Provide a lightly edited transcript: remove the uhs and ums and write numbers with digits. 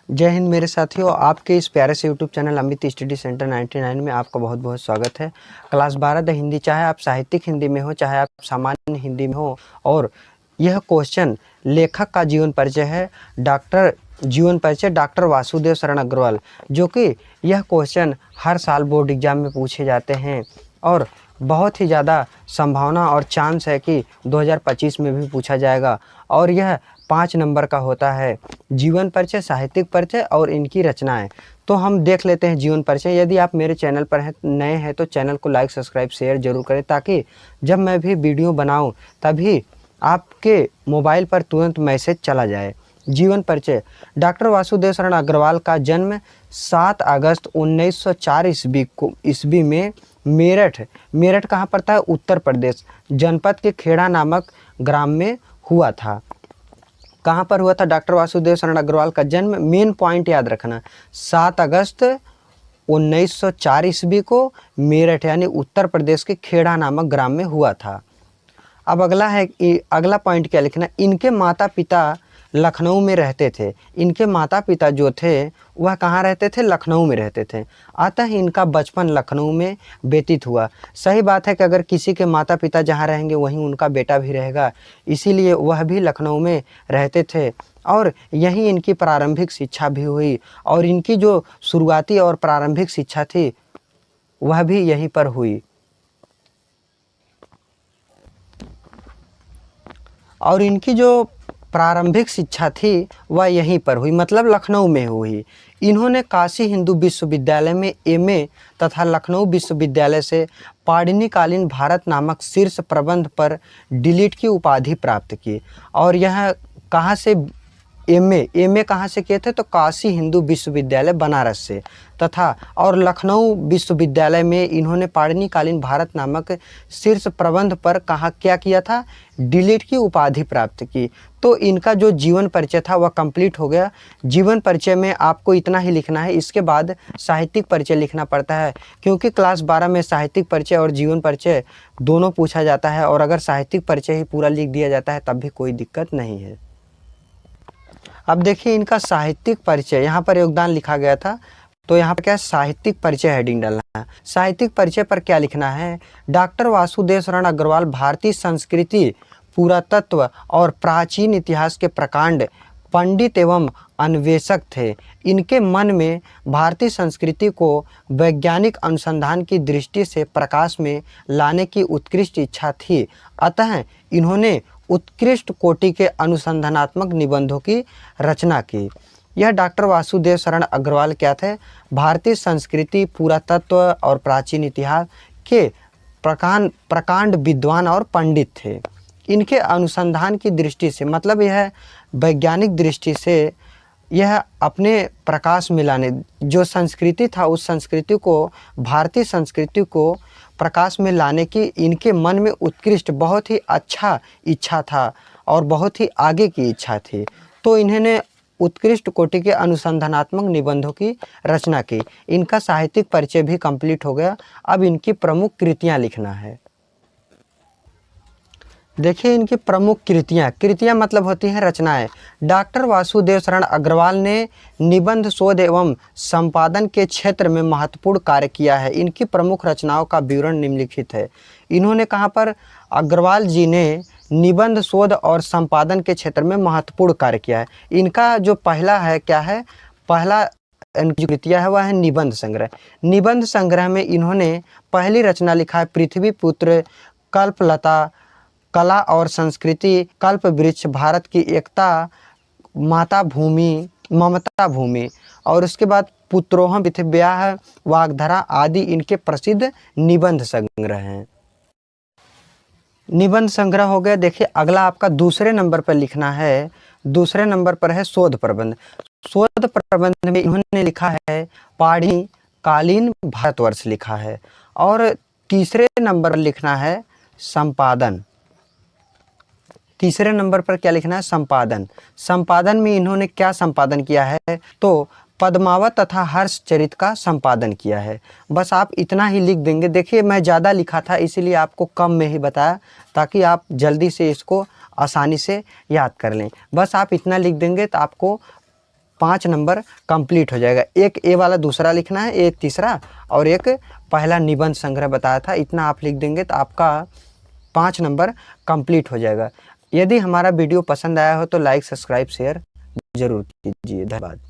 जय हिंद मेरे साथियों, आपके इस प्यारे से YouTube channel Amit study centre 99 में आपका बहुत बहुत स्वागत है। क्लास 12 द हिंदी, चाहे आप साहित्यिक हिंदी में हो चाहे आप सामान्य हिंदी में हो। और यह क्वेश्चन लेखक का जीवन परिचय है, डॉक्टर वासुदेव शरण अग्रवाल, जो कि यह क्वेश्चन हर साल बोर्ड एग्जाम में पूछे जाते हैं और बहुत ही ज़्यादा संभावना और चांस है कि 2025 में भी पूछा जाएगा। और यह 5 नंबर का होता है। जीवन परिचय, साहित्यिक परिचय और इनकी रचनाएं। तो हम देख लेते हैं जीवन परिचय। यदि आप मेरे चैनल पर नए हैं तो चैनल को लाइक, सब्सक्राइब, शेयर जरूर करें, ताकि जब मैं भी वीडियो बनाऊं तभी आपके मोबाइल पर तुरंत मैसेज चला जाए। जीवन परिचय। डॉक्टर वासुदेव शरण अग्रवाल का जन्म 7 अगस्त 1904 ईस्वी में मेरठ कहाँ पड़ता है? उत्तर प्रदेश, जनपद के खेड़ा नामक ग्राम में हुआ था। कहाँ पर हुआ था डॉक्टर वासुदेव शरण अग्रवाल का जन्म? मेन पॉइंट याद रखना, 7 अगस्त 1904 ईस्वी को मेरठ यानी उत्तर प्रदेश के खेड़ा नामक ग्राम में हुआ था। अब अगला पॉइंट क्या लिखना? इनके माता पिता लखनऊ में रहते थे। इनके माता पिता जो थे वह कहाँ रहते थे? लखनऊ में रहते थे। अतः इनका बचपन लखनऊ में व्यतीत हुआ। सही बात है कि अगर किसी के माता पिता जहाँ रहेंगे वहीं उनका बेटा भी रहेगा, इसीलिए वह भी लखनऊ में रहते थे और यहीं इनकी प्रारंभिक शिक्षा भी हुई। और इनकी जो शुरुआती और प्रारंभिक शिक्षा थी वह भी यहीं पर हुई। और इनकी जो प्रारंभिक शिक्षा थी वह यहीं पर हुई, मतलब लखनऊ में हुई। इन्होंने काशी हिंदू विश्वविद्यालय में एमए तथा लखनऊ विश्वविद्यालय से पाणिनिकालीन भारत नामक शीर्ष प्रबंध पर डीलिट की उपाधि प्राप्त की। और यह कहाँ से एमए कहाँ से किए थे? तो काशी हिंदू विश्वविद्यालय बनारस से। तथा और लखनऊ विश्वविद्यालय में इन्होंने पाणिनिकालीन भारत नामक शीर्ष प्रबंध पर क्या किया था? डीलिट की उपाधि प्राप्त की। तो इनका जो जीवन परिचय था वह कंप्लीट हो गया। जीवन परिचय में आपको इतना ही लिखना है, इसके बाद साहित्यिक परिचय लिखना पड़ता है, क्योंकि क्लास 12 में साहित्यिक परिचय और जीवन परिचय दोनों पूछा जाता है। और अगर साहित्यिक परिचय ही पूरा लिख दिया जाता है तब भी कोई दिक्कत नहीं है। अब देखिए इनका साहित्यिक परिचय, यहाँ पर योगदान लिखा गया था, तो यहाँ पर क्या साहित्यिक परिचय हेडिंग डालना है। साहित्यिक परिचय पर क्या लिखना है? डॉक्टर वासुदेव शरण अग्रवाल भारतीय संस्कृति, पुरातत्व और प्राचीन इतिहास के प्रकांड पंडित एवं अन्वेषक थे। इनके मन में भारतीय संस्कृति को वैज्ञानिक अनुसंधान की दृष्टि से प्रकाश में लाने की उत्कृष्ट इच्छा थी। अतः इन्होंने उत्कृष्ट कोटि के अनुसंधानात्मक निबंधों की रचना की। यह डॉक्टर वासुदेव शरण अग्रवाल क्या थे? भारतीय संस्कृति, पुरातत्व और प्राचीन इतिहास के प्रकांड विद्वान और पंडित थे। इनके अनुसंधान की दृष्टि से, मतलब यह वैज्ञानिक दृष्टि से यह अपने प्रकाश में लाने, जो संस्कृति था उस संस्कृति को, भारतीय संस्कृति को प्रकाश में लाने की इनके मन में उत्कृष्ट, बहुत ही अच्छा इच्छा था और बहुत ही आगे की इच्छा थी। तो इन्होंने उत्कृष्ट कोटि के अनुसंधानात्मक निबंधों की रचना की। इनका साहित्यिक परिचय भी कंप्लीट हो गया। अब इनकी प्रमुख कृतियां लिखना है। देखिए इनकी प्रमुख कृतियां मतलब होती हैं रचनाएं। डॉक्टर वासुदेव शरण अग्रवाल ने निबंध, शोध एवं संपादन के क्षेत्र में महत्वपूर्ण कार्य किया है। इनकी प्रमुख रचनाओं का विवरण निम्नलिखित है। इन्होंने कहाँ पर? अग्रवाल जी ने निबंध, शोध और संपादन के क्षेत्र में महत्वपूर्ण कार्य किया है। इनका जो पहला है क्या है? पहला जो कृतियां है वह है निबंध संग्रह। निबंध संग्रह में इन्होंने पहली रचना लिखा है पृथ्वी पुत्र, कल्पलता, कला और संस्कृति, कल्प वृक्ष, भारत की एकता, माता भूमि, ममता भूमि, और उसके बाद पुत्रोहम, पृथ्व्याः, वाग्धरा आदि इनके प्रसिद्ध निबंध संग्रह हैं। निबंध संग्रह हो गया। देखिए अगला आपका दूसरे नंबर पर लिखना है। दूसरे नंबर पर है शोध प्रबंध। शोध प्रबंध में इन्होंने लिखा है पाणिनिकालीन भारतवर्ष लिखा है। और तीसरे नंबर पर लिखना है संपादन। तीसरे नंबर पर क्या लिखना है? संपादन। संपादन में इन्होंने क्या संपादन किया है? तो पद्मावत तथा हर्षचरित का संपादन किया है। बस आप इतना ही लिख देंगे। देखिए मैं ज़्यादा लिखा था इसीलिए आपको कम में ही बताया, ताकि आप जल्दी से इसको आसानी से याद कर लें। बस आप इतना लिख देंगे तो आपको 5 नंबर कंप्लीट हो जाएगा। एक ए वाला दूसरा लिखना है, एक तीसरा और एक पहला निबंध संग्रह बताया था, इतना आप लिख देंगे तो आपका 5 नंबर कंप्लीट हो जाएगा। यदि हमारा वीडियो पसंद आया हो तो लाइक, सब्सक्राइब, शेयर जरूर कीजिए। धन्यवाद।